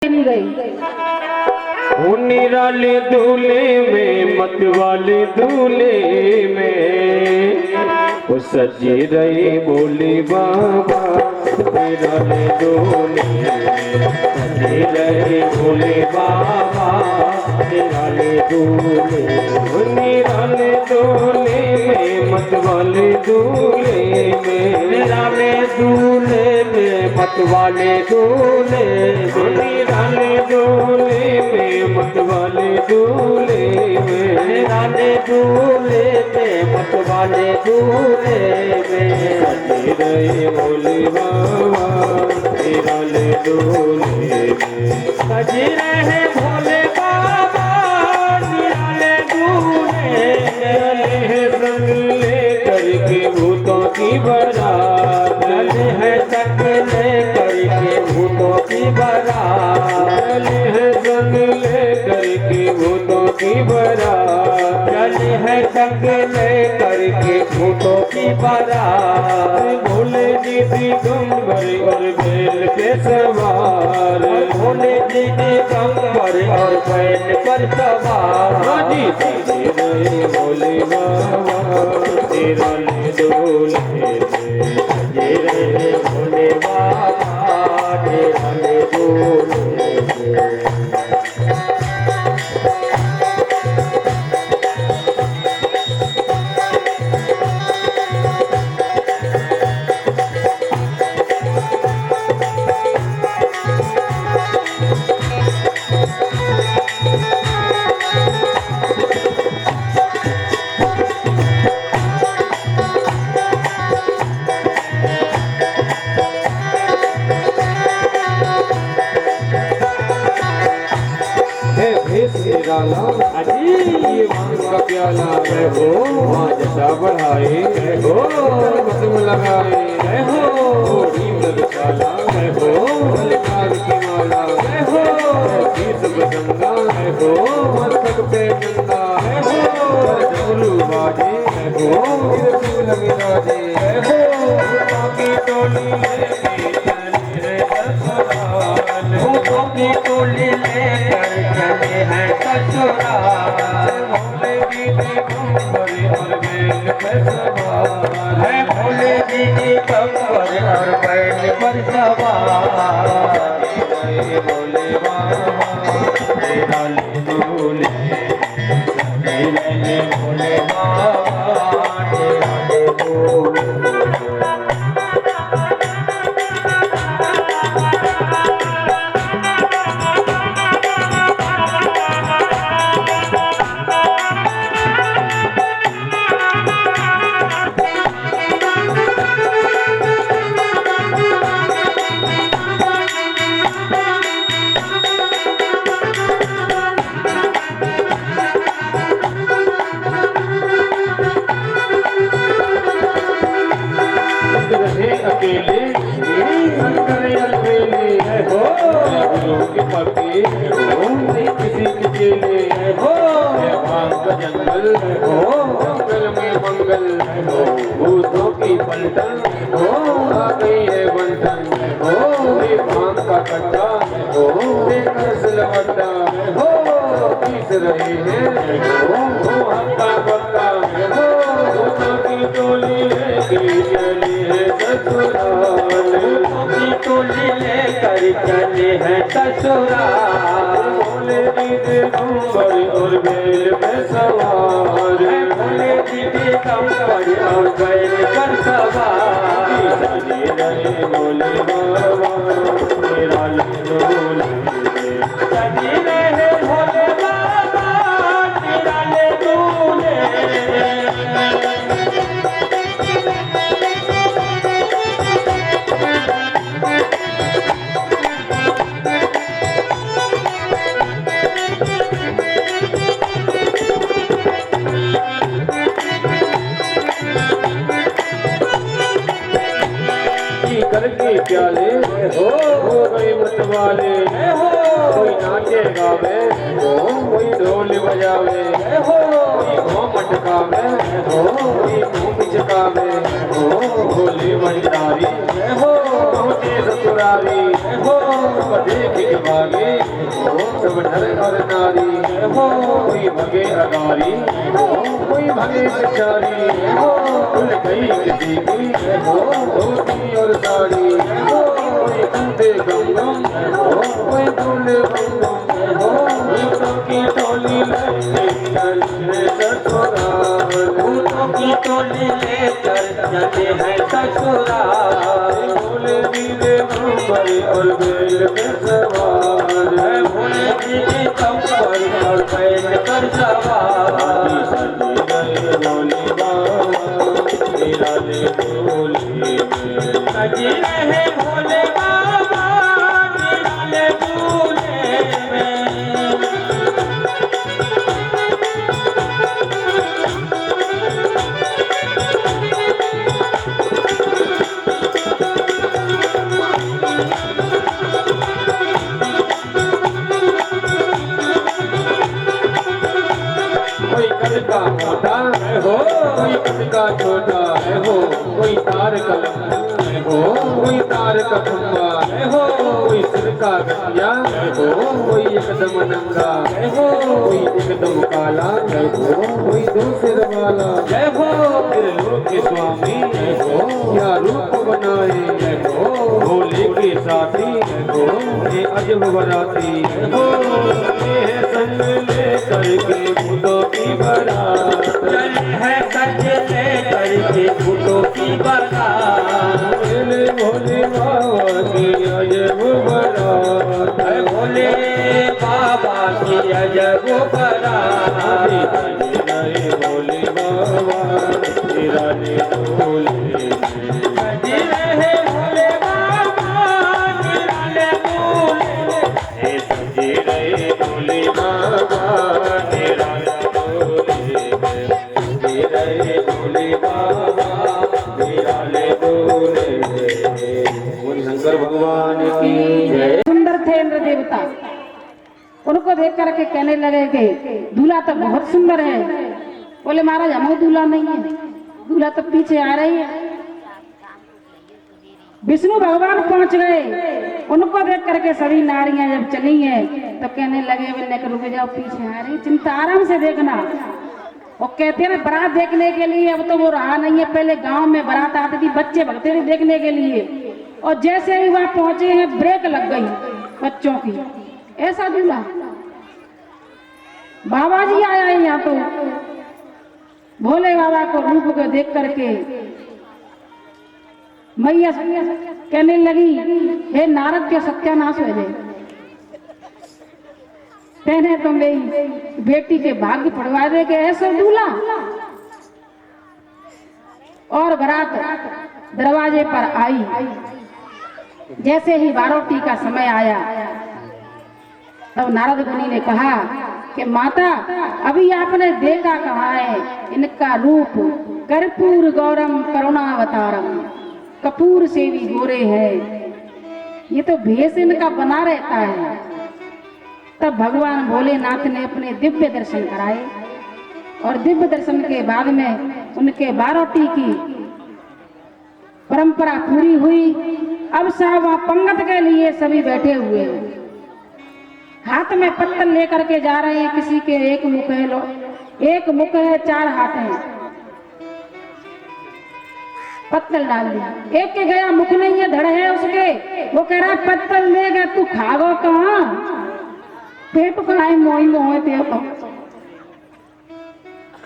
नहीं गई। वो निराले दूल्हे में मतवाले दूल्हे में वो सजी रही बोली बाबा। निराले दूल्हे में सजी रही बोली बाबा। निराले दूल्हे निराले दूल्हे में मतवाले दूल्हे में। निराले दूल्हे में मतवाले दूल्हे में। निराले दूल्हे में मतवाले दूल्हे में। निराले दूल्हे में मतवाले दूल्हे में सजी रहे भोले बाबा। निराले दूल्हे में सजी रहे भोले बाबा। निराले दूल्हे में संग ले करके भूतों की बारात। है संग ले करके भूतों की बारात। है संग ले करके भूतों की बारात। चली है संग ले करके भूतों की बारात। भोले जी दिगंबर और बैल पे सवार। भोले जी दिगंबर और बैल पर सवार। जी सजी रहे भोले बाबा। तेरा ले डोले सजी रहे भोले बाबा। तेरा ले डोले डाला अजी ये भांग का प्याला है हो। जैसा बढ़ाए है हो कसम लगाए है हो। नीम चाला है हो ललकार की माला है हो। शीश बदंगा है हो मस्तक पे गंगा है हो। डमरू बाजे है हो गिरती लगे राजे है हो। बाकी टोली लेके चली है ससुराल। भूतों की टोली लेकर चले हैं ससुराल। भोले जी दिगंबर और बैल पर सवार। है भोले जी दिगंबर और बैल पर सवार। भोले बाबा तेरा ले डोले सजी भोले बाबा। तेरा ले डोले अकेले अलबेले है हो। के पके हो किसी के चेले है हो। भांग का जंगल है हो जंगल में मंगल है हो। भूतों की पलटन हो आ गई है बंधन हो। भांग का कट्टा हो लवटा है हो। पीस रहे हैं हो हक्का बक्का है हो। भूतों की टोली लेके चली है ससुराल। की टोली लेकर चले हैं ससुराल। भोले जी दिगंबर और बैल पे सवार। भोले जी दिगंबर और बैल पर सवार। सजी रहे भोले बाबा। तेरा ले डोले सजी रहे भोले बाबा। तेरा ले डोले करके प्याले हो गए मतवाले हो। कोई नाचे गावे हो कोई ढोल बजावे हो। कोई घूमट गावे हो कोई घूम चकावे हो। भोले भंडारी हो सोचे ससुरारी देख के भागे सब नर और नारी कोई भगे अगारी कोई भगे बेचारी खुल गई किसी की धोती और साड़ी कोई कूदे गम कोई बोले बम भूतों की टोली लेकर ससुराल भूतों की टोली लेकर चले हैं ससुराल भोले दीदे नंबर और बैल पे सवार है भोले दीदे नंबर और बैल पर सवार सजी गए भोले बाबा मेरा ले भोले सजी रहे भोले बाबा मेरा ले भोले में का मोटा हो कोई कद का छोटा हो कोई तार का लंबा हो कोई तार का खंबा हो कोई सिर का गठिया हो कोई एकदम नंगा हो कोई एकदम काला हो कोई दो सिर वाला हो फिर लोक के स्वामी हो क्या रूप बनाए हो भोले के साथी हो ये अजब बराती हो ये संग ले करके भूतों की बारात है सच ले करके भूतों की बारात भोले भोले बाबा की अजब बारात है भोले बाबा की अजब बारात भोले बाबा तेरा ले भोले सजी रहे भोले बाबा तेरा ले भोले सजी रहे भोले बाबा तेरा ले भोले बाबा मेरा ले भोले बोल शंकर भगवान की जय। सुंदर थे इंद्र देवता, उनको देख करके कहने लगे कि दूल्हा तो बहुत सुंदर है। बोले महाराज हमें दूल्हा नहीं है, दूल्हा तो पीछे आ रही है। विष्णु भगवान पहुंच गए, उनको देख करके सभी नारियां जब चली हैं तो कहने लगे बिन्ने के रुक जाओ, पीछे आ रही, चिंता आराम से देखना। और कहते हैं बारात देखने के लिए अब तो वो रहा नहीं है, पहले गांव में बारात आती थी, बच्चे भगते थे देखने के लिए, और जैसे ही वहां पहुंचे हैं ब्रेक लग गई बच्चों की। ऐसा दूल्हा बाबा जी आया है यहाँ तो भोले बाबा को रूप को देख करके मैया कहने लगी हे नारद के सत्यानाश हो जाए, कहने तो मेरी बेटी के भाग्य पड़वा दे के ऐसा दूल्हा। और बारात दरवाजे पर आई, जैसे ही बारोटी का समय आया तब नारद मुनि ने कहा कि माता अभी आपने देखा कहाँ है, इनका रूप कर्पूर गौरम करुणावतारम, कपूर से भी गोरे है, ये तो भेष इनका बना रहता है। तब भगवान भोलेनाथ ने अपने दिव्य दर्शन कराए और दिव्य दर्शन के बाद में उनके बारोटी की परंपरा पूरी हुई। अब सब वहां पंगत के लिए सभी बैठे हुए हैं, हाथ में पत्तल लेकर के जा रहे हैं, किसी के एक मुख है, एक मुख है, 4 हाथ हैं, पत्तल डाल दिया। एक के गया मुख नहीं है, धड़ है उसके, वो कह रहा पत्तल ले गया, तू खागो कहाँ, पेट खाए मोही मोहे पे।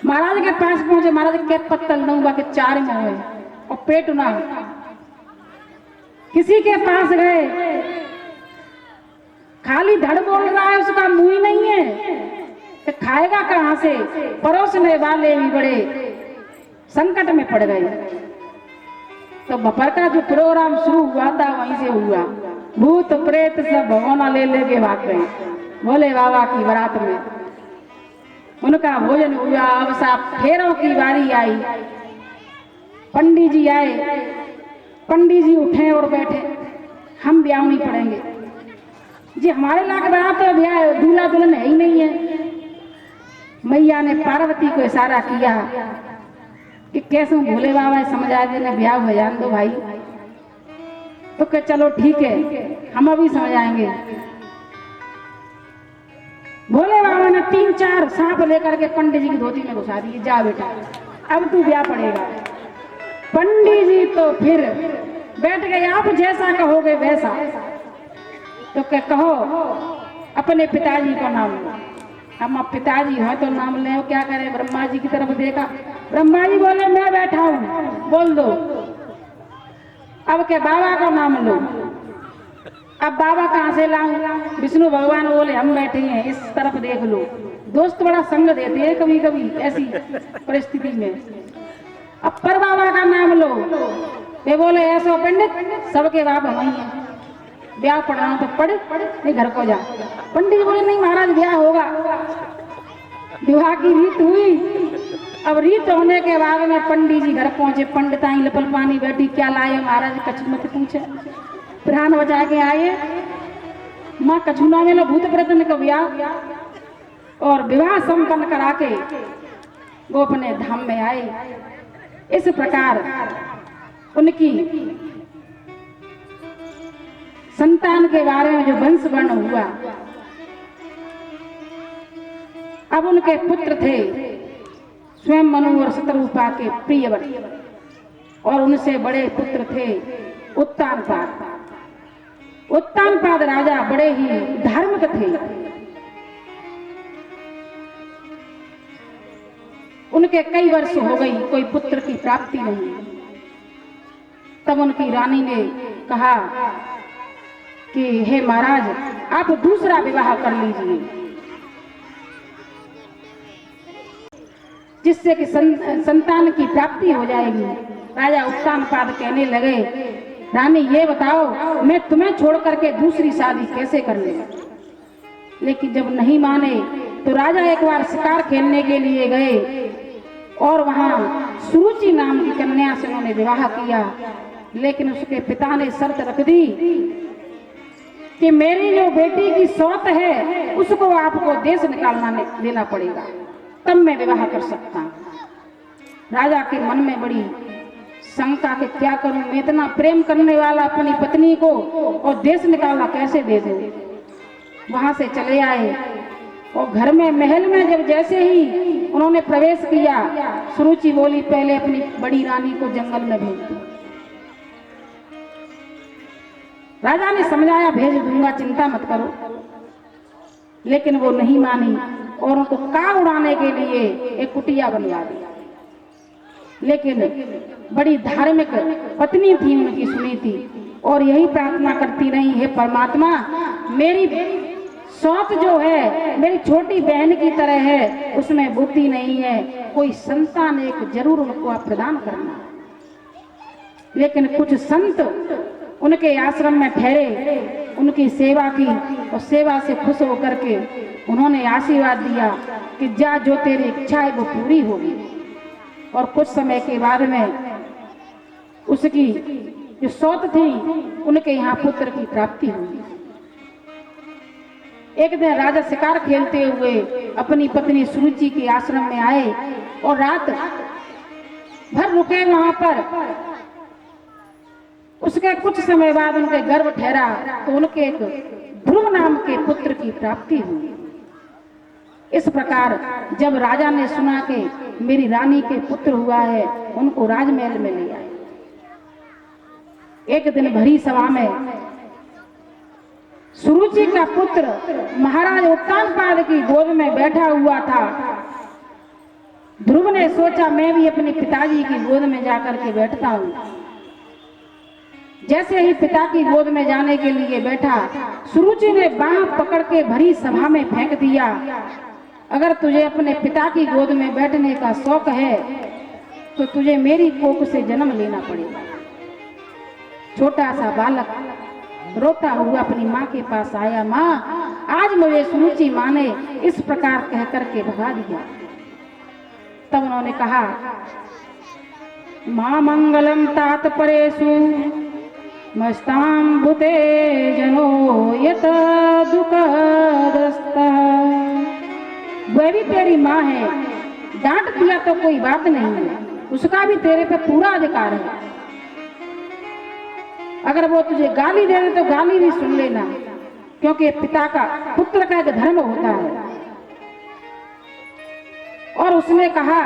महाराज के पास पहुंचे, महाराज के पत्तल न हुआ के 4 मोहे और पेट ना। किसी के पास गए, खाली धड़ बोल रहा है, उसका मुंह ही नहीं है, तो खाएगा कहां से। परोसने वाले भी बड़े संकट में पड़ गए। तो बपर का जो प्रोग्राम शुरू हुआ था वहीं से हुआ, भूत प्रेत सब भगवाना ले लेके भाग गए भोले बाबा की बारात में। उनका भोजन हुआ, अब साहब फेरों की बारी आई, पंडित जी आए, पंडित जी उठे और बैठे, हम ब्याह नहीं पड़ेंगे जी, हमारे लाख बारात तो ब्याह दूल्हा दुल्हन है ही नहीं है। मैया ने पार्वती को इशारा किया कि कैसे भोले बाबा समझा देने ब्याह हो जान दो भाई। तो कहे चलो ठीक है, हम अभी समझ आएंगे। भोले बाबा ने 3-4 सांप लेकर के पंडित जी की धोती में घुसा दिए, जा बेटा अब तू ब्याह पड़ेगा। पंडित जी तो फिर बैठ गए, आप जैसा कहोगे वैसा। तो क्या कहो, अपने पिताजी को नाम लो। हम पिताजी हो तो नाम ले, क्या करें? ब्रह्मा जी की तरफ देखा, ब्रह्मा जी बोले मैं बैठा हूं, बोल दो। अब के बाबा को नाम लो। अब बाबा कहाँ से लाऊं? विष्णु भगवान बोले हम बैठे हैं, इस तरफ देख लो। दोस्त बड़ा संग देते हैं कभी कभी ऐसी परिस्थिति में। अब पर बाबा का नाम लो, वे बोले ऐसा पंडित सबके बाप हम ही हैं, ब्याह पढ़ाना तो पढ़, नहीं घर को जा। पंडित बोले नहीं महाराज ब्याह होगा। विवाह की रीत हुई। अब रीत होने के बाद में पंडित जी घर पहुंचे, पंडिताई लपल पानी बैठी, क्या लाए महाराज? कछु मत पूछे, प्राण बचा के आए। माँ कछुना में भूत प्रतन का ब्याह और विवाह संपन्न करा के वो अपने धाम में आए। इस प्रकार उनकी संतान के बारे में जो वंश वर्ण हुआ। अब उनके पुत्र थे स्वयं मनु और शतरूपा के प्रियवर, और उनसे बड़े पुत्र थे उत्तानपाद। उत्तानपाद राजा बड़े ही धार्मिक थे। उनके कई वर्ष हो गई, कोई पुत्र की प्राप्ति नहीं। तब उनकी रानी ने कहा कि हे महाराज आप दूसरा विवाह कर लीजिए, जिससे कि संतान की प्राप्ति हो जाएगी। राजा उत्तानपाद कहने लगे, रानी ये बताओ मैं तुम्हें छोड़ करके दूसरी शादी कैसे कर ले? लेकिन जब नहीं माने तो राजा एक बार शिकार खेलने के लिए गए और वहां सुरुचि नाम की कन्या से उन्होंने विवाह किया। लेकिन उसके पिता ने शर्त रख दी कि मेरी जो बेटी की सौत है उसको आपको देश निकालना देना पड़ेगा, तब मैं विवाह कर सकता हूं। राजा के मन में बड़ी शंका कि क्या करूं, मैं इतना प्रेम करने वाला अपनी पत्नी को और देश निकालना कैसे दे दूं। वहां से चले आए और घर में महल में जब जैसे ही उन्होंने प्रवेश किया, सुरुचि बोली पहले अपनी बड़ी रानी को जंगल में भेज दो। राजा ने समझाया भेज दूंगा, चिंता मत करो, लेकिन वो नहीं मानी और उनको काग उड़ाने के लिए एक कुटिया बनवा दी। लेकिन बड़ी धार्मिक पत्नी थी उनकी, सुनी थी और यही प्रार्थना करती रही, हे परमात्मा मेरी सौत जो है मेरी छोटी बहन की तरह है, उसमें बुद्धि नहीं है, कोई संतान एक जरूर उनको आप प्रदान करना। लेकिन कुछ संत उनके आश्रम में ठहरे, उनकी सेवा की और सेवा से खुश होकर के उन्होंने आशीर्वाद दिया कि जा जो तेरी इच्छा है वो पूरी होगी। और कुछ समय के बाद में उसकी जो सौत थी उनके यहाँ पुत्र की प्राप्ति हुई। एक दिन राजा शिकार खेलते हुए अपनी पत्नी सुरुचि के आश्रम में आए और रात भर रुके वहां पर। उसके कुछ समय बाद उनके गर्भ ठहरा तो उनके एक ध्रुव नाम के पुत्र की प्राप्ति हुई। इस प्रकार जब राजा ने सुना कि मेरी रानी के पुत्र हुआ है, उनको राजमहल में ले आए। एक दिन भरी सभा में सुरुचि का पुत्र महाराज उत्तानपाद की गोद में बैठा हुआ था। ध्रुव ने सोचा मैं भी अपने पिताजी की गोद में जाकर के बैठता हूं। जैसे ही पिता की गोद में जाने के लिए बैठा, सुरुचि ने बांह पकड़ के भरी सभा में फेंक दिया, अगर तुझे अपने पिता की गोद में बैठने का शौक है तो तुझे मेरी कोख से जन्म लेना पड़ेगा। छोटा सा बालक रोता हुआ अपनी माँ के पास आया, माँ आज मुझे सुरुचि माँ ने इस प्रकार कह करके भगा दिया। तब उन्होंने कहा, माँ मंगलम तात परेशु मस्ताम भूते जनो यत दुःखदस्ता। वह भी तेरी माँ है, डांट दिया तो कोई बात नहीं है, उसका भी तेरे पे पूरा अधिकार है। अगर वो तुझे गाली दे दे तो गाली भी सुन लेना, क्योंकि पिता का पुत्र का एक धर्म होता है। और उसने कहा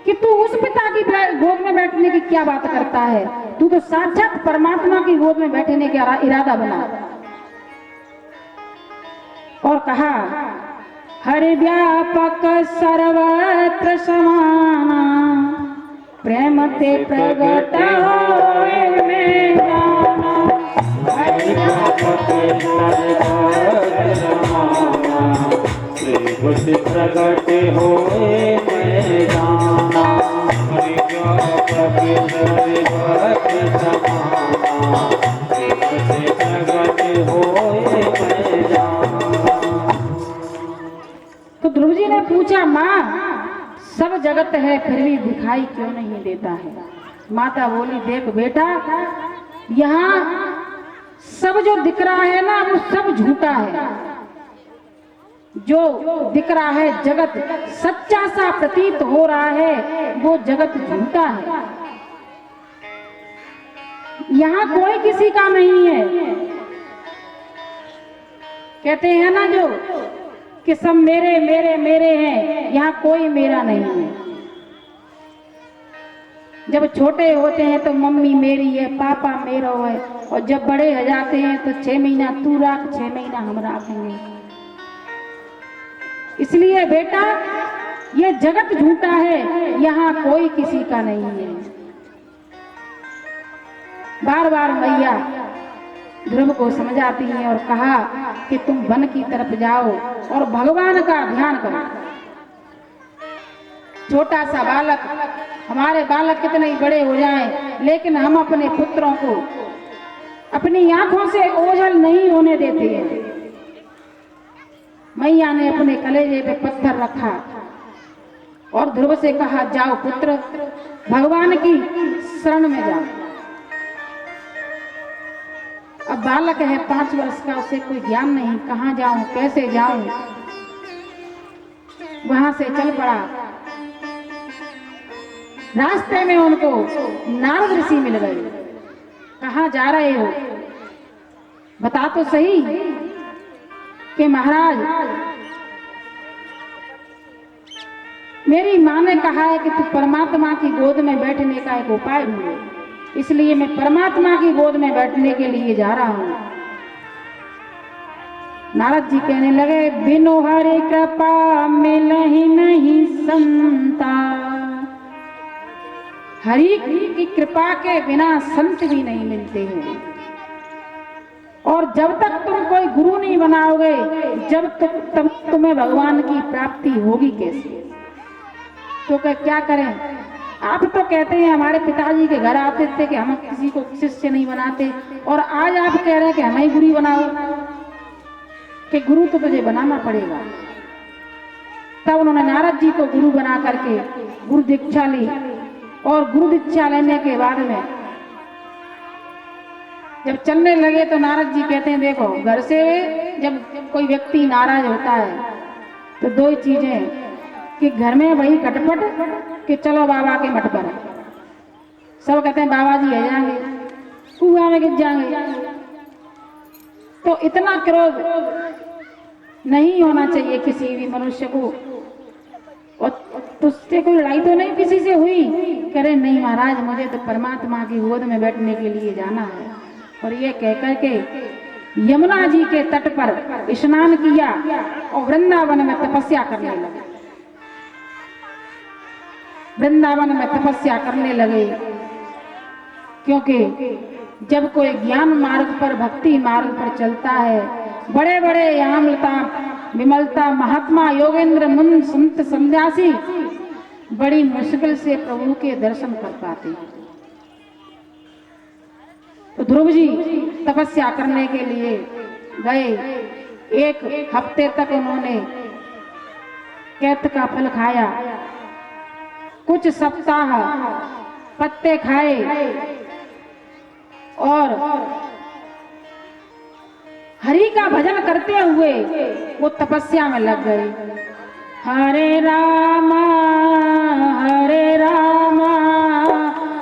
कि तू उस पिता की गोद में बैठने की क्या बात करता है, तू तो साक्षात परमात्मा की गोद में बैठने का इरादा बना। और कहा हरि व्यापक सर्वत्र समाना, प्रेम ते प्रगट होए में जाना। हरि व्यापक सर्वत्र समाना, प्रेम ते प्रगट होए में जाना। हरि व्यापक सर्वत्र समाना, प्रेम ते प्रगट होए में जाना। तो ध्रुव जी ने पूछा, माँ सब जगत है फिर भी दिखाई क्यों नहीं देता है? माता बोली, देख बेटा, यहाँ सब जो दिख रहा है ना वो सब झूठा है। जो दिख रहा है जगत सच्चा सा प्रतीत हो रहा है, वो जगत झूठा है। यहाँ कोई किसी का नहीं है। कहते हैं ना जो कि सब मेरे मेरे मेरे हैं, यहाँ कोई मेरा नहीं है। जब छोटे होते हैं तो मम्मी मेरी है, पापा मेरा है, और जब बड़े हो जाते हैं तो 6 महीना तू रख, 6 महीना हम रखेंगे। इसलिए बेटा ये जगत झूठा है, यहाँ कोई किसी का नहीं है। बार बार मैया ध्रुव को समझाती हैं और कहा कि तुम वन की तरफ जाओ और भगवान का ध्यान करो। छोटा सा बालक, हमारे बालक कितने ही बड़े हो जाएं, लेकिन हम अपने पुत्रों को अपनी आंखों से ओझल नहीं होने देते हैं। मैया ने अपने कलेजे पे पत्थर रखा और ध्रुव से कहा, जाओ पुत्र, भगवान की शरण में जाओ। अब बालक है 5 वर्ष का, उसे कोई ज्ञान नहीं, कहाँ जाऊं, कैसे जाऊं। वहां से चल पड़ा। रास्ते में उनको नारद ऋषि मिल गए। कहाँ जा रहे हो, बता तो सही। कि महाराज, मेरी माँ ने कहा है कि तू परमात्मा की गोद में बैठने का एक उपाय ढूंढे, इसलिए मैं परमात्मा की गोद में बैठने के लिए जा रहा हूं। नारद जी कहने लगे, बिनु हरि कृपा मिलहि नहीं संता। हरि की कृपा के बिना संत भी नहीं मिलते हैं। और जब तक तुम कोई गुरु नहीं बनाओगे, जब तक तुम्हें भगवान की प्राप्ति होगी कैसे? तो क्या करें? आप तो कहते हैं हमारे पिताजी के घर आते थे कि हम किसी को शिष्य नहीं बनाते, और आज आप कह रहे हैं कि हमें ही गुरु बनाओ, कि गुरु तो तुझे बनाना पड़ेगा। तब उन्होंने नारद जी को गुरु बना करके गुरु दीक्षा ली। और गुरु दीक्षा लेने के बाद में जब चलने लगे तो नारद जी कहते हैं, देखो घर से जब कोई व्यक्ति नाराज होता है तो 2 ही चीजें, कि घर में वही खटपट कि चलो बाबा के मठ पर। सब कहते हैं बाबा जी आ जाएंगे, कुआं में गिर जाएंगे। तो इतना क्रोध नहीं होना चाहिए किसी भी मनुष्य को। और तुझसे कोई लड़ाई तो नहीं किसी से हुई? करे नहीं महाराज, मुझे तो परमात्मा की गोद में बैठने के लिए जाना है। और ये कहकर के यमुना जी के तट पर स्नान किया और वृंदावन में तपस्या करने लगे। वृंदावन में तपस्या करने लगे, क्योंकि जब कोई ज्ञान मार्ग पर, भक्ति मार्ग पर चलता है, बड़े बड़े यामलता विमलता महात्मा योगेंद्र मुनि संत सन्यासी बड़ी मुश्किल से प्रभु के दर्शन कर पाते हैं। तो ध्रुव जी तपस्या करने के लिए गए। 1 हफ्ते तक उन्होंने कैत का फल खाया, कुछ सप्ताह पत्ते खाए और हरि का भजन करते हुए वो तपस्या में लग गए। हरे रामा राम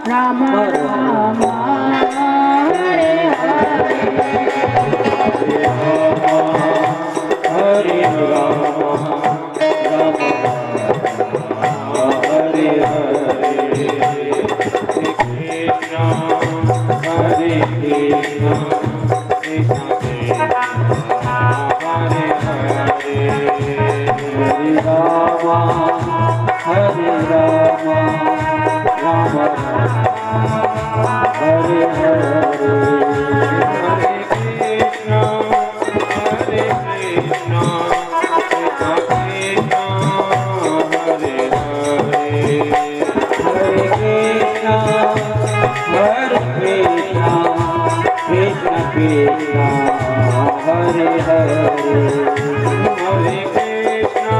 राम हरे राम राम हरे हरे हरे कृष्णा कृष्णा कृष्णा हरे हरे हरे कृष्णा कृष्ण कृष्ण हरे हरे हरे कृष्णा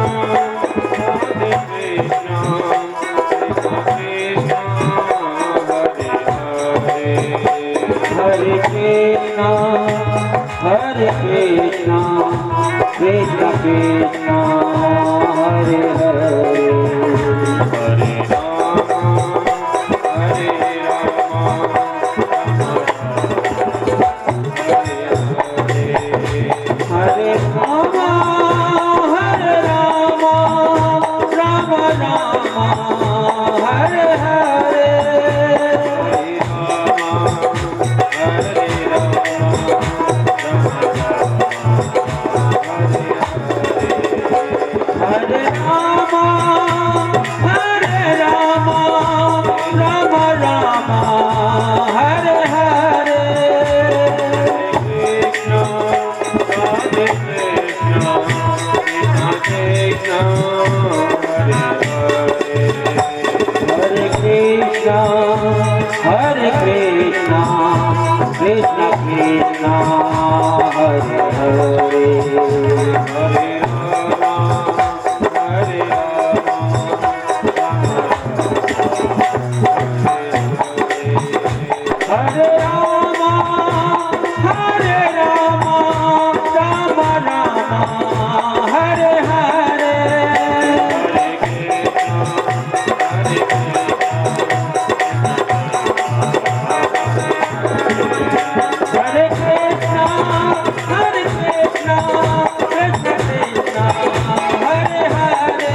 कृष्णा कृष्णा हरे हरे हरे कृष्णा कृष्ण कृष्ण हरे हरे हरे राम हरे राम राम राम हरे हरे हरे राम राम राम हरे हरे हरे कृष्णा कृष्ण कृष्ण हरे हरे हरे राम राम राम हरे हरे हरे कृष्णा कृष्ण कृष्ण हरे हरे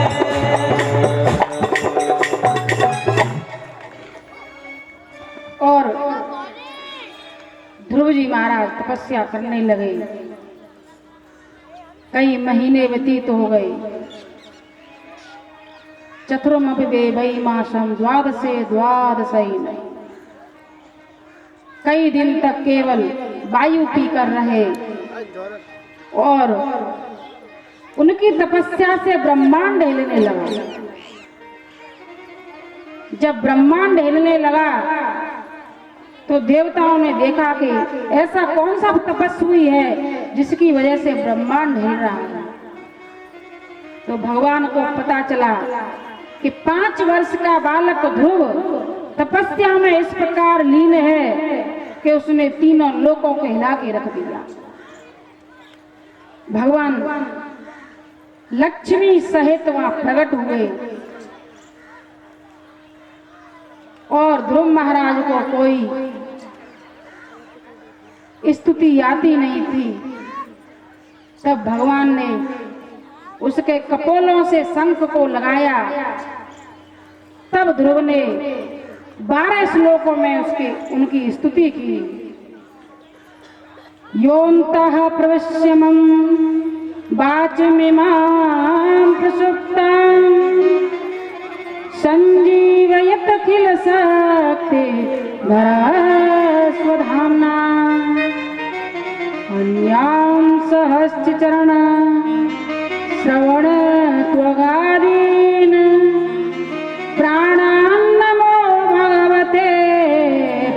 और ध्रुव जी महाराज तपस्या करने लगे। कई महीने व्यतीत हो गए। चतुर्मपि वै मासम द्वादशे द्वादशैन, कई दिन तक केवल वायु पीकर रहे और उनकी तपस्या से ब्रह्मांड हिलने लगा। जब ब्रह्मांड हिलने लगा तो देवताओं ने देखा कि ऐसा कौन सा तपस्वी है जिसकी वजह से ब्रह्मांड हिल रहा है। तो भगवान को पता चला कि 5 वर्ष का बालक ध्रुव तपस्या में इस प्रकार लीन है कि उसने तीनों लोकों को हिला के रख दिया। भगवान लक्ष्मी सहित वहां प्रकट हुए और ध्रुव महाराज को कोई स्तुति आती नहीं थी। तब भगवान ने उसके कपोलों से शंख को लगाया। तब ध्रुव ने 12 श्लोकों में उनकी स्तुति की। योऽन्तः प्रविश्य मम वाचमिमां प्रसुप्तां संजीवयत अखिल शक्ति धरस्वधाम्ना अन्यां सहस्रचरण श्रवण त्वगादीन प्राणान् नमो भगवते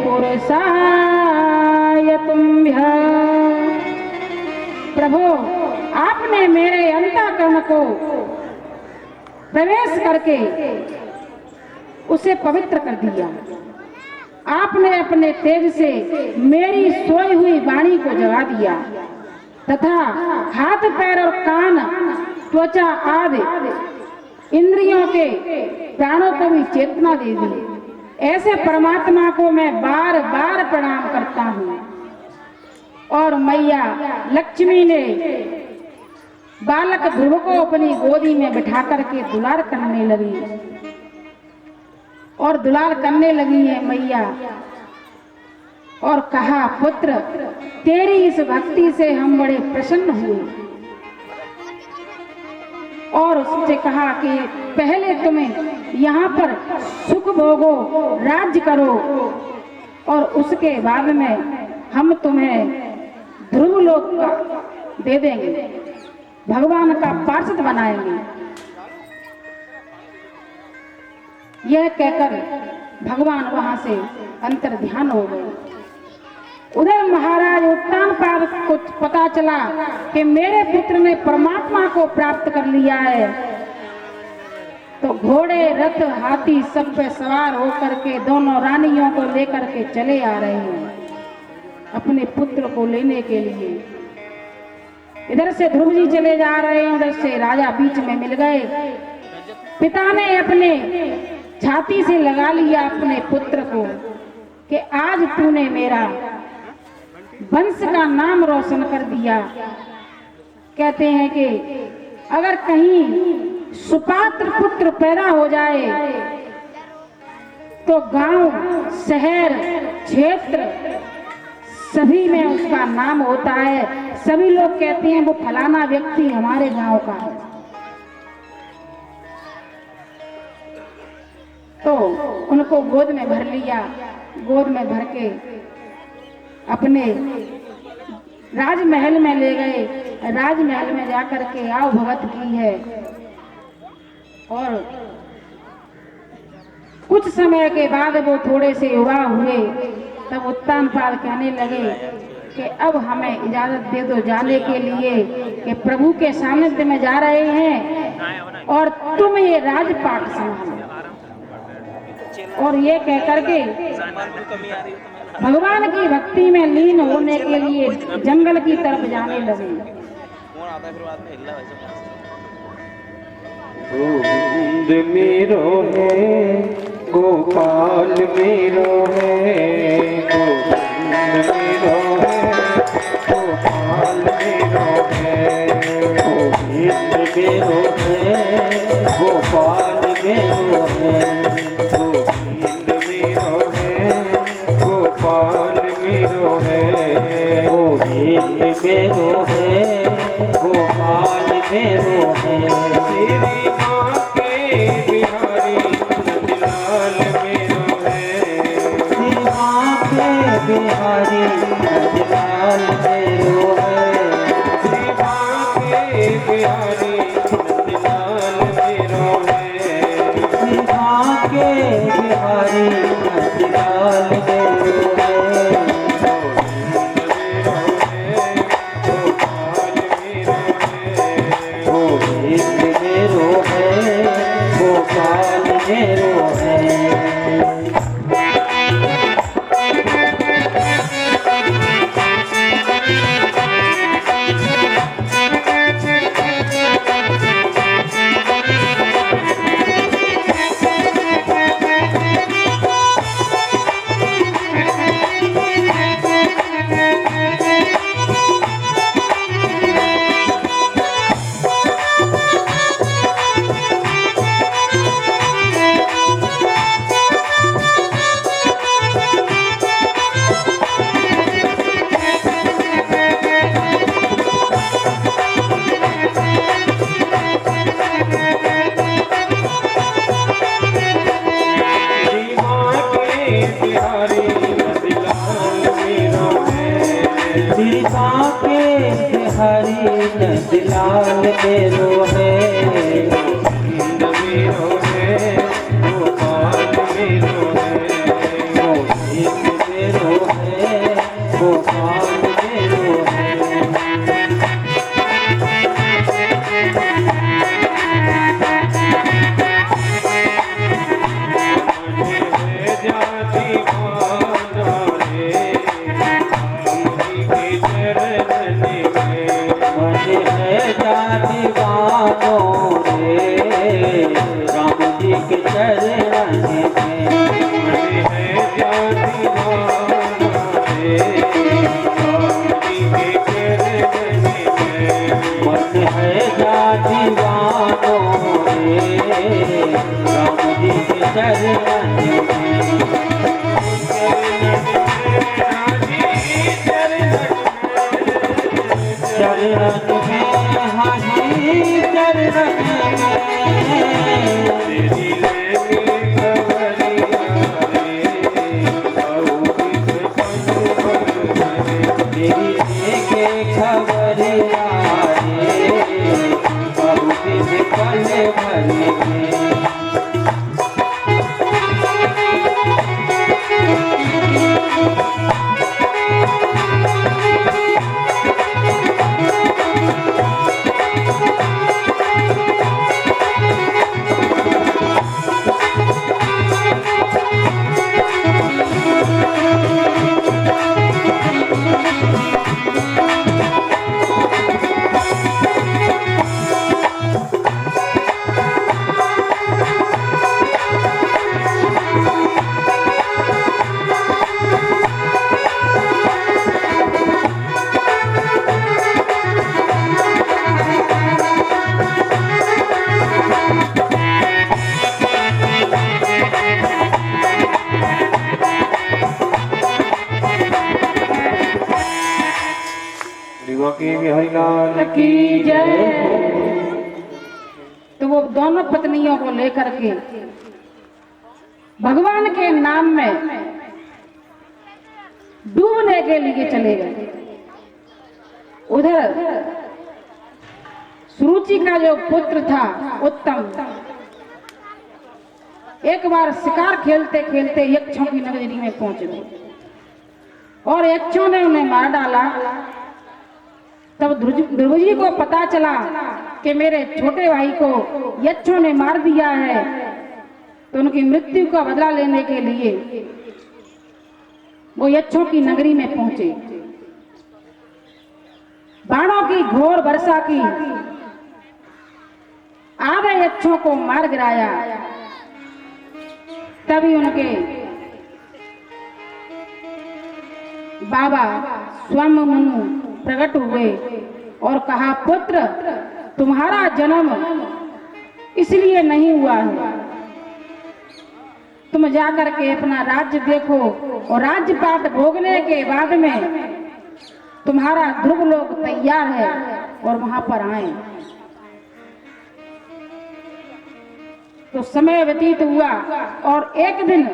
पुरुषाय तुभ्यः। प्रभु, आपने मेरे अंतःकरण को प्रवेश करके उसे पवित्र कर दिया। आपने अपने तेज से मेरी सोई हुई वाणी को जगा दिया तथा हाथ पैर और कान त्वचा आदि इंद्रियों के प्राणों को भी चेतना दे दी। ऐसे परमात्मा को मैं बार बार प्रणाम करता हूँ। और मैया लक्ष्मी ने बालक ध्रुव को अपनी गोदी में बिठा करके दुलार करने लगी और दुलार करने लगी है मैया और कहा, पुत्र, तेरी इस भक्ति से हम बड़े प्रसन्न हुए। और उससे कहा कि पहले तुम्हें यहाँ पर सुख भोगो, राज्य करो, और उसके बाद में हम तुम्हें ध्रुव लोक का दे देंगे, भगवान का पार्षद बनाएंगे। यह कहकर भगवान वहां से अंतर ध्यान हो गए। उधर महाराज उत्तानपाद को पता चला कि मेरे पुत्र ने परमात्मा को प्राप्त कर लिया है, तो घोड़े, रथ, हाथी सब पे सवार होकर के दोनों रानियों को लेकर के चले आ रहे हैं अपने पुत्र को लेने के लिए। इधर से ध्रुव जी चले जा रहे हैं, उधर से राजा बीच में मिल गए। पिता ने अपने छाती से लगा लिया अपने पुत्र को कि आज तूने मेरा वंश का नाम रोशन कर दिया। कहते हैं कि अगर कहीं सुपात्र पुत्र पैदा हो जाए तो गांव, शहर, क्षेत्र सभी में उसका नाम होता है। सभी लोग कहते हैं वो फलाना व्यक्ति हमारे गांव का है। तो उनको गोद में भर लिया, गोद में भर के अपने राजमहल में ले गए। राजमहल में जाकर के आओ भगत की है। और कुछ समय के बाद वो थोड़े से युवा हुए, तब उत्तानपाद कहने लगे कि अब हमें इजाजत दे दो जाने के लिए, कि प्रभु के सानिध्य में जा रहे हैं और तुम ये राजपाट संभालो। और ये कह करके भगवान की भक्ति में लीन होने के लिए जंगल की तरफ जाने लगे। गोविंद मेरो है, गोपाल मेरो है, गोविंद मेरो है, गोपाल मेरो है, गोविंद मेरो है, गोपाल मेरो है, गोविंद मेरो है, गोपाल मेरो है, गोविंद मेरो है, गोपाल मेरो है। तेरी माँ के बिहारी नंदलाल मेरो है, तेरी माँ के बिहारी नंदलाल मेरो है, तेरी माँ के बिहारी नंदलाल मेरो है, तेरी माँ के बिहारी नंदलाल मेरो है। गोविंद मेरो है, गोपाल मेरो है। नंदलाल मेरो है, गोविंद मेरो है, गोपाल मेरो है, गोविंद मेरो है, गोपाल मेरो है। चरण में हाजी नजर रखेंगे तेरी लेके खबरिया रे तेरी लेके खबरिया रे बहुत से पल भरेंगे हरिलाल की जय। तो वो दोनों पत्नियों को लेकर के भगवान के नाम में डूबने के लिए चले गए। उधर सुरुचि का जो पुत्र था उत्तम, एक बार शिकार खेलते खेलते यक्षों की नगरी में पहुंच गए और यक्षों ने उन्हें मार डाला। तब ध्रुव जी को पता चला कि मेरे छोटे भाई को यक्षों ने मार दिया है, तो उनकी मृत्यु का बदला लेने के लिए वो यक्षों की नगरी में पहुंचे। बाणों की घोर वर्षा की, आधे यक्षों को मार गिराया। तभी उनके बाबा स्वयं प्रकट हुए और कहा, पुत्र तुम्हारा जन्म इसलिए नहीं हुआ है, तुम जाकर के अपना राज्य देखो और राज्यपाट भोगने के बाद में तुम्हारा ध्रुव लोक तैयार है और वहां पर आए। तो समय व्यतीत हुआ और एक दिन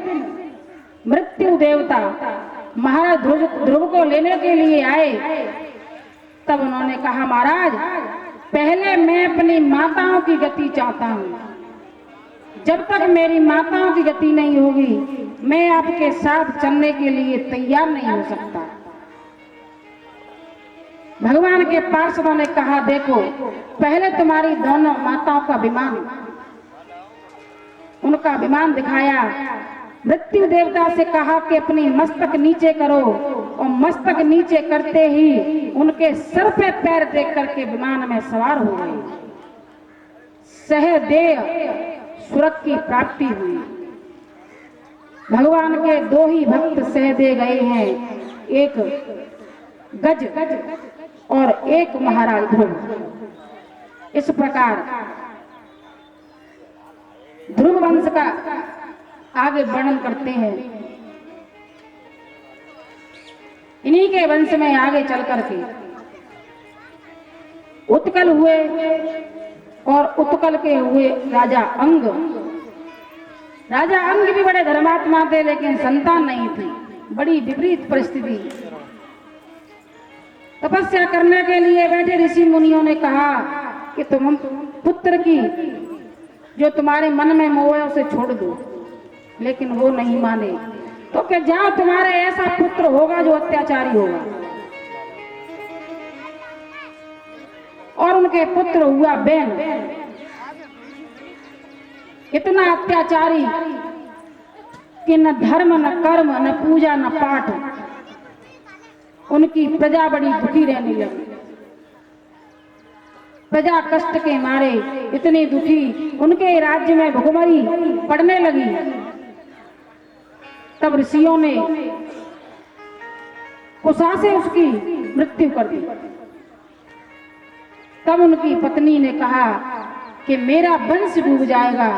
मृत्यु देवता महाराज ध्रुव को लेने के लिए आए। तब उन्होंने कहा, महाराज पहले मैं अपनी माताओं की गति चाहता हूँ, जब तक मेरी माताओं की गति नहीं होगी मैं आपके साथ चलने के लिए तैयार नहीं हो सकता। भगवान के पार्षदों ने कहा, देखो पहले तुम्हारी दोनों माताओं का विमान, उनका विमान दिखाया। मृत्यु देवता से कहा कि अपनी मस्तक नीचे करो और मस्तक नीचे करते ही उनके सर पे पैर देख करके विमान में सवार हो गए। सहदेव स्वर्ग की प्राप्ति हुई। भगवान के दो ही भक्त सहदेव गए हैं, एक गज और एक महाराज ध्रुव। इस प्रकार ध्रुव वंश का आगे वर्णन करते हैं। इन्हीं के वंश में आगे चल करके उत्कल हुए और उत्कल के हुए राजा अंग। राजा अंग भी बड़े धर्मात्मा थे लेकिन संतान नहीं थी, बड़ी विपरीत परिस्थिति। तपस्या करने के लिए बैठे ऋषि मुनियों ने कहा कि तुम पुत्र की जो तुम्हारे मन में मोह है उसे छोड़ दो, लेकिन वो नहीं माने। तो क्या जाओ तुम्हारे ऐसा पुत्र होगा जो अत्याचारी होगा। और उनके पुत्र हुआ बैन, इतना अत्याचारी कि न धर्म न कर्म न पूजा न पाठ। उनकी प्रजा बड़ी दुखी रहने लगी। प्रजा कष्ट के मारे इतनी दुखी, उनके राज्य में भुखमरी पड़ने लगी। तब ऋषियों ने कुशा से उसकी मृत्यु कर दी। तब उनकी पत्नी ने कहा कि मेरा वंश डूब जाएगा,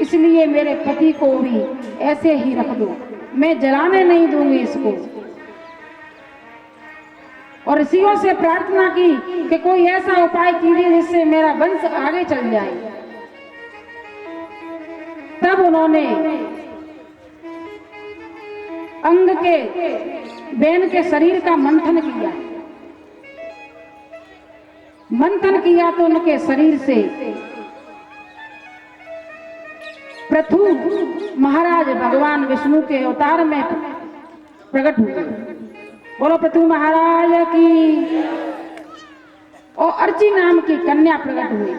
इसलिए मेरे पति को भी ऐसे ही रख दो, मैं जलाने नहीं दूंगी इसको। और ऋषियों से प्रार्थना की कि कोई ऐसा उपाय कीजिए जिससे मेरा वंश आगे चल जाए। तब उन्होंने अंग के बेन के शरीर का मंथन किया। मंथन किया तो उनके शरीर से पृथु महाराज भगवान विष्णु के अवतार में प्रकट हुए। बोलो पृथु महाराज की। और अर्ची नाम की कन्या प्रकट हुई।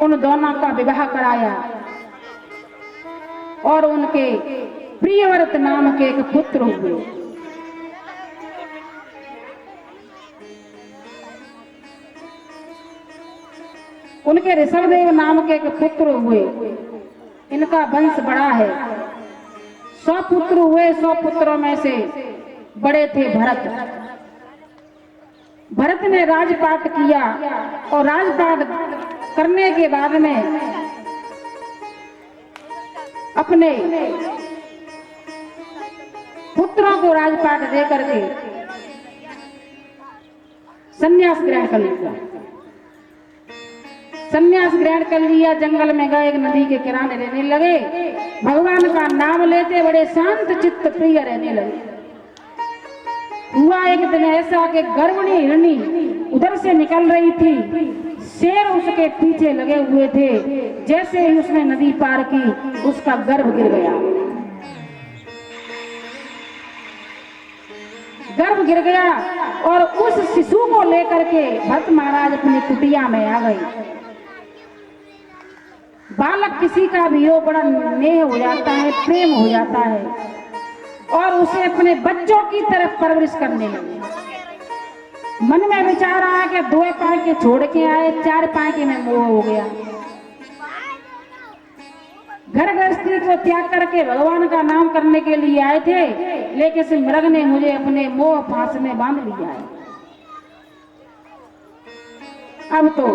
उन दोनों का विवाह कराया और उनके प्रियव्रत नाम के एक पुत्र हुए। उनके ऋषभदेव नाम के एक पुत्र हुए। इनका वंश बड़ा है। 100 पुत्र हुए। 100 पुत्रों में से बड़े थे भरत। भरत ने राजपाट किया और राजपाट करने के बाद में अपने पुत्रों को राजपाट दे करके संन्यास ग्रहण कर लिया। संन्यास ग्रहण कर लिया। जंगल में गए, एक नदी के किनारे रहने लगे। भगवान का नाम लेते बड़े शांत चित्त प्रिय रहने लगे। हुआ एक दिन ऐसा कि गर्भिणी हिरणी उधर से निकल रही थी। शेर उसके पीछे लगे हुए थे। जैसे ही उसने नदी पार की, उसका गर्भ गिर गया। गर्भ गिर गया और उस शिशु को लेकर के भरत महाराज अपनी कुटिया में आ गए। बालक किसी का भी हो, बड़ा नेह हो जाता है, प्रेम हो जाता है और उसे अपने बच्चों की तरफ परवरिश करने लगे। मन में विचार आया कि 2 पाए के छोड़ के आए, 4 पाए के में मोह हो गया। घर गृहस्थी को त्याग करके भगवान का नाम करने के लिए आए थे, लेकिन इस मृग ने मुझे अपने मोह फांस में बांध लिया है। अब तो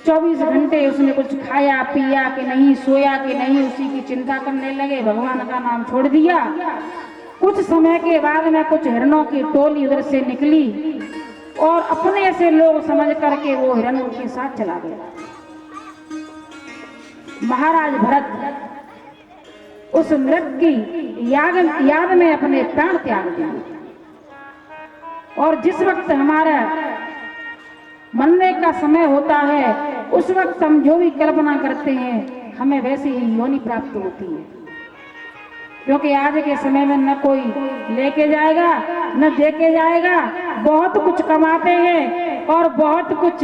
24 घंटे उसने कुछ खाया पिया कि नहीं, सोया कि नहीं, उसी की चिंता करने लगे। भगवान का नाम छोड़ दिया। कुछ समय के बाद में कुछ हिरणों की टोली उधर से निकली और अपने से लोग समझ करके वो हिरण उनके साथ चला गया। महाराज भरत उस मृग की याद में अपने प्राण त्याग दिए। और जिस वक्त हमारा मरने का समय होता है, उस वक्त हम जो भी कल्पना करते हैं, हमें वैसी ही योनि प्राप्त होती है। क्योंकि आज के समय में न कोई लेके जाएगा न देके जाएगा। बहुत कुछ कमाते हैं और बहुत कुछ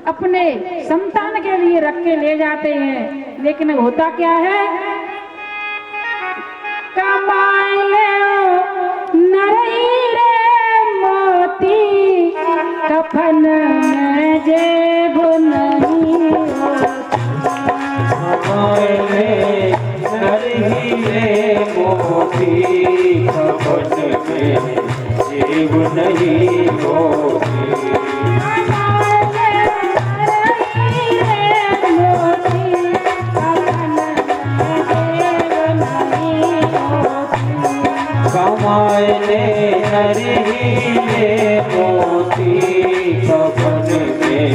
अपने संतान के लिए रख के ले जाते हैं, लेकिन होता क्या है? कमाए ले नरई रे मोती, कफन में जेब नहीं ले नरही रे मोती, कफन में जेब नहीं होती। कमाए ले नरही रे मोती, कफन में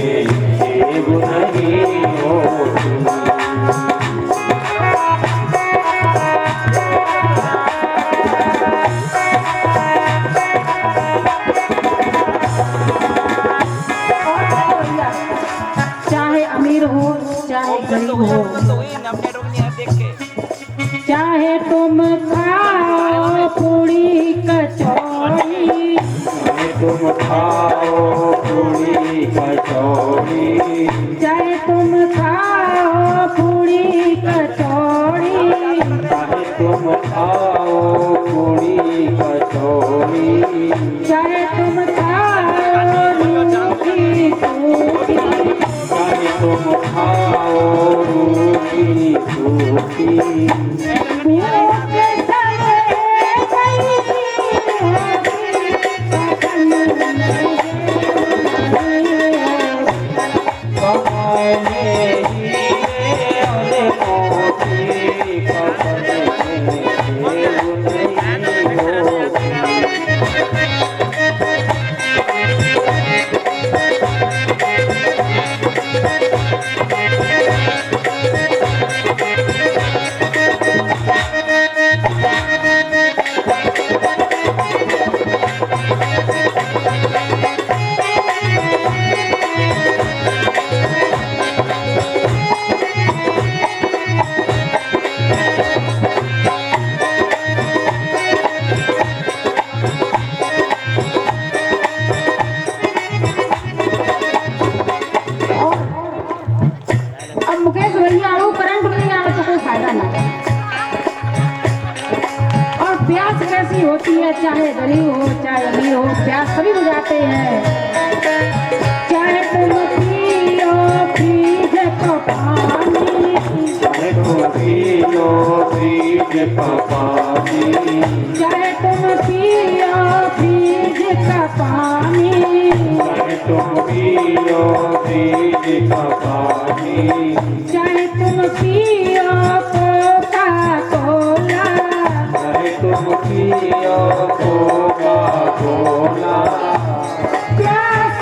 जेब नहीं होती। चाहे अमीर हो चाहे गरीब हो, चाहे तुम खाओ पूरी कचौड़ी, चाहे तुम खाओ पूरी कचौड़ी, चाहे तुम खाओ पूरी कचौड़ी, चाहे तुम खाओ पूरी कचौड़ी, चाहे तुम खाओ रूखी सूखी, चाहे तुम खाओ रूखी सूखी। भूखे समय कहीं होगी, कफन नहीं कमाए ले हीरे और मोती, कफन में जेब नहीं होती। होती है, चाहे गरीब हो चाहे अमीर हो, प्यास सभी बुझाते हैं। चाहे तुम पियो फ्रिज का पानी, चाहे तुम पियो फ्रिज का पानी, चाहे तुम पियो फ्रिज का पानी, चाहे तुम पियो फ्रिज का पानी, चाहे तुम पियो कोका कोला, चाहे तुम पियो कोका कोला, प्यास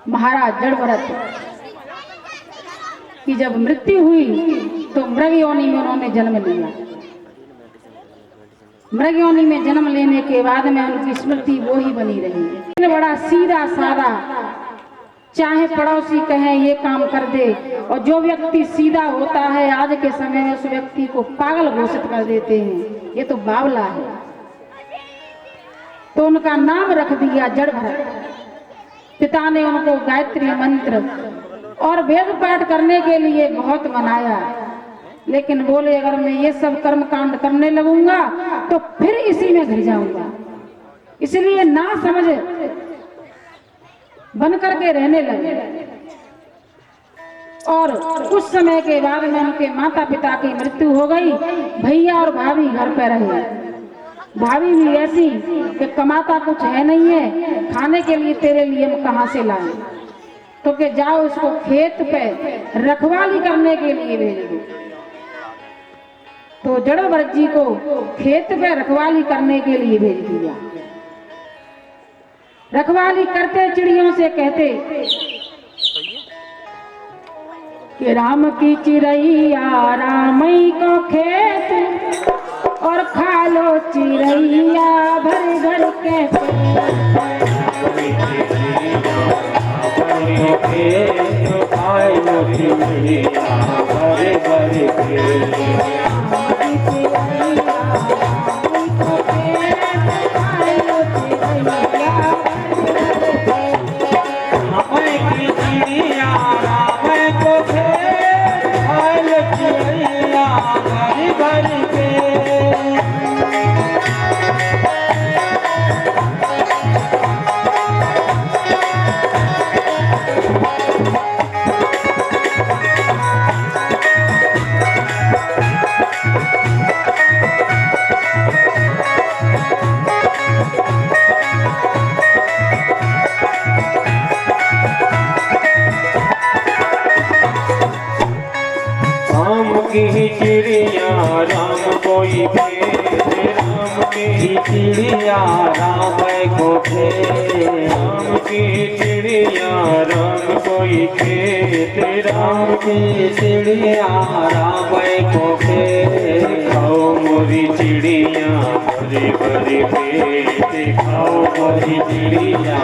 महाराज जड़भरत की जब मृत्यु हुई तो मृग योनि में उन्होंने जन्म लिया। मृग योनि में जन्म लेने के बाद में उनकी स्मृति वो ही बनी रही। बड़ा सीधा साधा, चाहे पड़ोसी कहे ये काम कर दे, और जो व्यक्ति सीधा होता है आज के समय में उस व्यक्ति को पागल घोषित कर देते हैं, ये तो बावला है। तो उनका नाम रख दिया जड़भरत। पिता ने उनको गायत्री मंत्र और वेद पाठ करने के लिए बहुत मनाया, लेकिन बोले अगर मैं ये सब कर्म कांड करने लगूंगा तो फिर इसी में घिर जाऊंगा, इसलिए ना समझ बन करके रहने लगे। और कुछ समय के बाद में उनके माता पिता की मृत्यु हो गई। भैया और भाभी घर पे रहे। भाभी भी ऐसी कि कमाता कुछ है नहीं है, खाने के लिए तेरे लिए हम कहाँ से लाए, तो कि जाओ इसको खेत पे रखवाली करने के लिए भेज दो। तो जड़भरत जी को खेत पे रखवाली करने के लिए भेज दिया। रखवाली करते चिड़ियों से कहते कि राम की चिड़ैया रामई को खेत और खा लो चिड़ैया भर भर के चिड़िया राम कोई खेत, राम की चिड़िया राम को खेत, राम की चिड़िया राम कोई खेत, राम की चिड़िया राम को खेत। खाओ मोरी चिड़िया बड़ी बड़ी पेट, खाओ मोरी चिड़िया।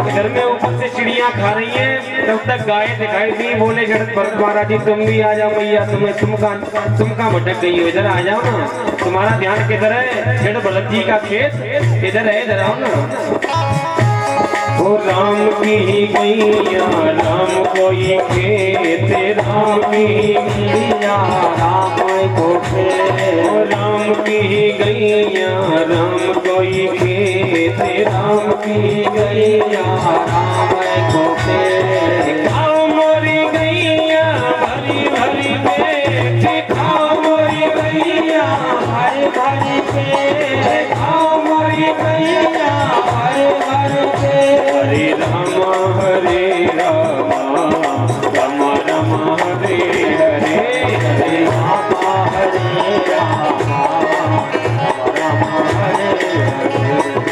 घर में ऊपर से चिड़िया खा रही है, तब तक गाय दिखाई दी। बोले जड़भरत महाराज जी तुम भी आ जाओ मैया, तुमका भटक गई हो, इधर आ जाओ ना। तुम्हारा ध्यान किधर है? जड़भरत जी का खेत इधर है, इधर आओ ना। वो राम की गैया राम कोई खेत, राम की गैया राम को फेर राम की गैया राम कोई खेत राम की गैया राम को फेर खाओ मोरी गैया भरी भरी पेट खाओ मोरी गैया भरी भरी पेट खाओ मोरी गैया भरी भरी पेट हरे राम राम राम हरे हरे हरे राम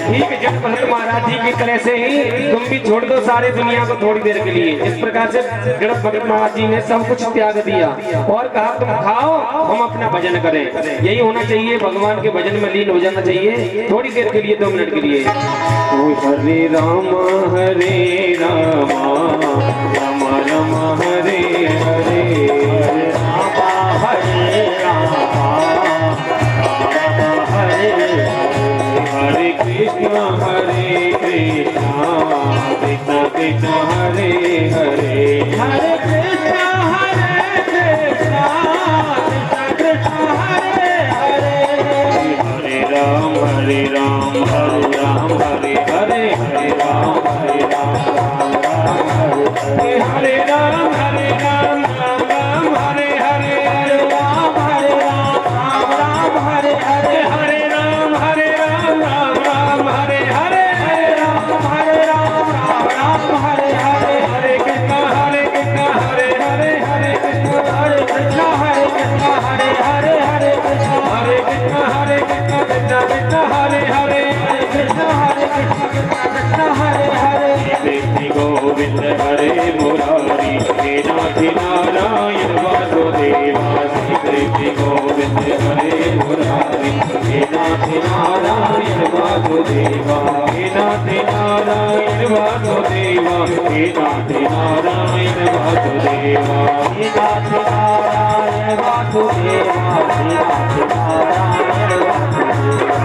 ठीक है। जब भरत महाराज जी की तरह से ही तुम भी छोड़ दो सारे दुनिया को थोड़ी देर के लिए। इस प्रकार से जब भरत महाराज जी ने सब कुछ त्याग दिया और कहा तुम खाओ हम अपना भजन करें। यही होना चाहिए, भगवान के भजन में लीन हो जाना चाहिए थोड़ी देर के लिए, 2 मिनट के लिए। हरे राम राम राम हरे हरे राम हरे राम हरे कृष्ण कृष्ण कृष्ण हरे हरे हरे कृष्ण कृष्ण कृष्ण हरे हरे हरे राम हरे राम हरे हरे हरे राम राम हरे हरे राम राम राम हरे हरे हरे राम राम हरे हरे हरे राम राम राम हरे हरे हरे राम राम हरे हरे हरे कृष्ण हरे हरे हरे कृष्ण हरे कृष्ण हरे हरे कृष्ण हरे कृष्ण हरे कृष्ण कृष्ण हरे हरे कृष्ण हरे कृष्ण हरे हरे कृष्ण गोविंद हरे मुरारी हे नाथ नारायण वासुदेवा श्री कृष्ण गोविंद हरे मुरारी हे नाथ नारायण वासुदेवा हे नाथ नारायण वासुदेवा हे नाथ नारायण वासुदेवा हे नाथ नारायण वासुदेवा हे नाथ नारायण वासुदेवा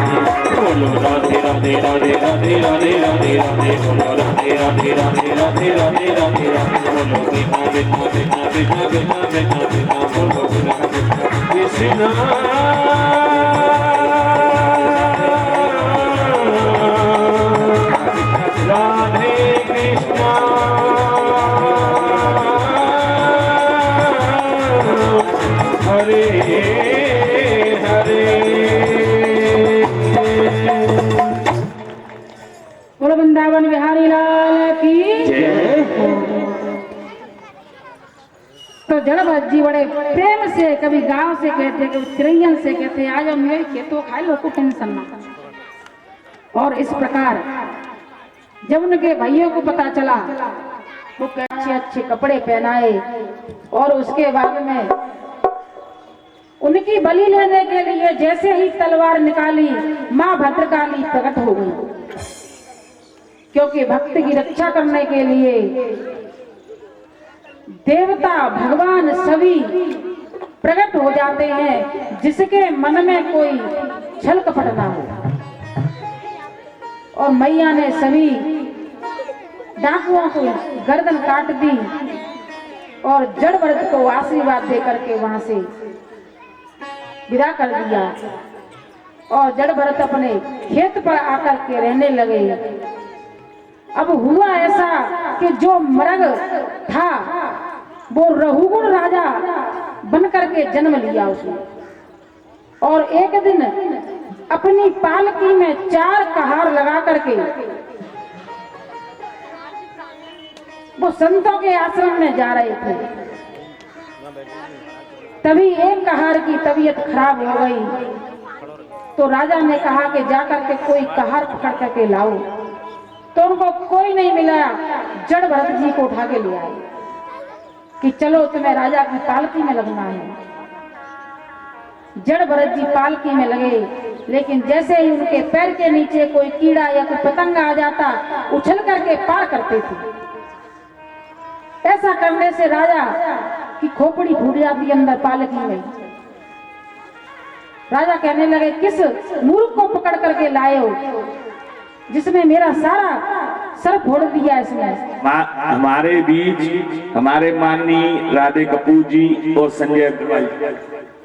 बोलो राधे राधे राधे राधे राधे राधे राधे बोलो राधे राधे राधे राधे राधे राधे राधे बोलो कृष्ण कृष्ण कृष्ण कृष्ण कृष्ण कृष्ण कृष्ण बोलो कृष्ण राधे कृष्ण हरे हरे बोलो वृंदावन बिहारी लाल की जय। तो जड़भरत जी बड़े प्रेम से कभी गांव से कहते, कभी चिड़ैयन से कहते, आ जाओ मेरे खेतों खा लो, को टेंशन ना। और इस प्रकार जब उनके भाइयों को पता चला, वो अच्छे अच्छे कपड़े पहनाए और उसके बाद में उनकी बलि लेने के लिए जैसे ही तलवार निकाली, मां भद्रकाली प्रकट हो गई। क्योंकि भक्त की रक्षा करने के लिए देवता भगवान सभी प्रकट हो जाते हैं, जिसके मन में कोई छल कपट ना हो। और मैया ने सभी डाकुओं को गर्दन काट दी और जड़भरत को आशीर्वाद दे करके वहां से विदा कर दिया। और जड़भरत अपने खेत पर आकर के रहने लगे। अब हुआ ऐसा कि जो मृग था वो रहुगुण राजा बन करके जन्म लिया उसने। और एक दिन अपनी पालकी में 4 कहार लगा करके वो संतों के आश्रम में जा रहे थे। तभी एक कहार की तबीयत खराब हो गई, तो राजा ने कहा कि जाकर के कोई कहार पकड़ करके लाओ। तो उनको कोई नहीं मिला, जड़भरत जी को उठा के ले आए कि चलो तुम्हें राजा की पालकी में लगना है। जड़भरत जी पालकी में लगे, लेकिन जैसे ही उनके पैर के नीचे कोई कीड़ा या कोई पतंग आ जाता, उछल करके पार करते थे। ऐसा करने से राजा की खोपड़ी फूट जाती अंदर पालकी में। राजा कहने लगे, किस मूर्ख को पकड़ करके लाए हो, जिसने मेरा सारा सर फोड़ दिया इसने। हमारे बीच हमारे माननीय राधे कपूर जी और संजय अग्रवाल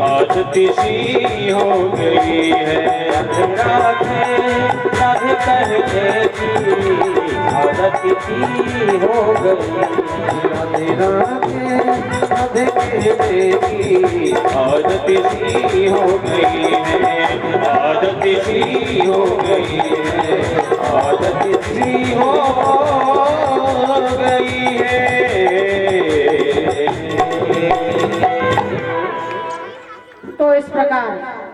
आदत सी हो गई है। राधे राधे कहने की आदत सी हो गई। राधे राधे राधे कहने की आदत सी हो गई है। आदत सी हो गई है। आदत सी हो गई है। तो इस प्रकार